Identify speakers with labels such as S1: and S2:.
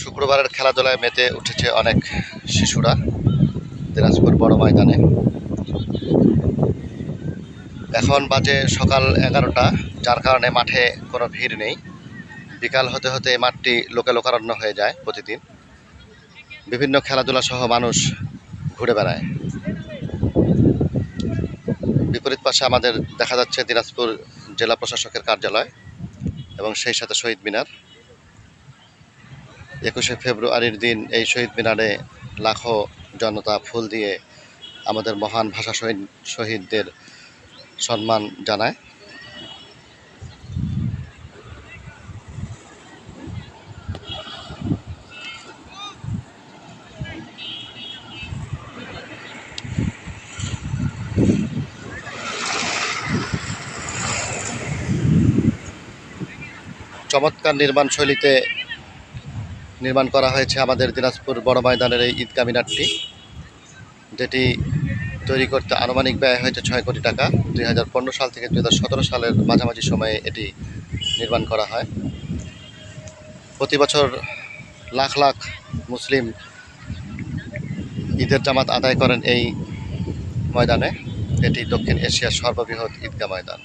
S1: শুক্রবারের খেলাধুলায় মেতে উঠেছে অনেক শিশুরা দিনাজপুর বড় ময়দানে। এখন বাজে সকাল 11টা, যার কারণে মাঠে কোনো ভিড় নেই। বিকাল হতে হতে এই মাঠটি লোকে লোকারণ্য হয়ে যায়। প্রতিদিন বিভিন্ন খেলাধুলা সহ মানুষ ঘুরে বেড়ায়। বিপরীত পাশে আমাদের দেখা যাচ্ছে দিনাজপুর জেলা প্রশাসকের কার্যালয় এবং সেই সাথে শহীদ মিনার। 21শে ফেব্রুয়ারির দিন এই শহীদ মিনারে লাখো জনতা ফুল দিয়ে আমাদের মহান ভাষা শহীদদের সম্মান জানায়। চমৎকার নির্মাণ শৈলীতে নির্মাণ করা হয়েছে আমাদের দিনাজপুর বড় ময়দানের এই ঈদগাহ মিনারটি, যেটি তৈরি করতে আনুমানিক ব্যয় হয়েছে 6 কোটি টাকা। 2015 সাল থেকে 2017 সালের মাঝামাঝি সময়ে এটি নির্মাণ করা হয়। প্রতি বছর লাখ লাখ মুসলিম ঈদের জামাত আদায় করেন এই ময়দানে। এটি দক্ষিণ এশিয়ার সর্ববৃহৎ ঈদগাহ ময়দান।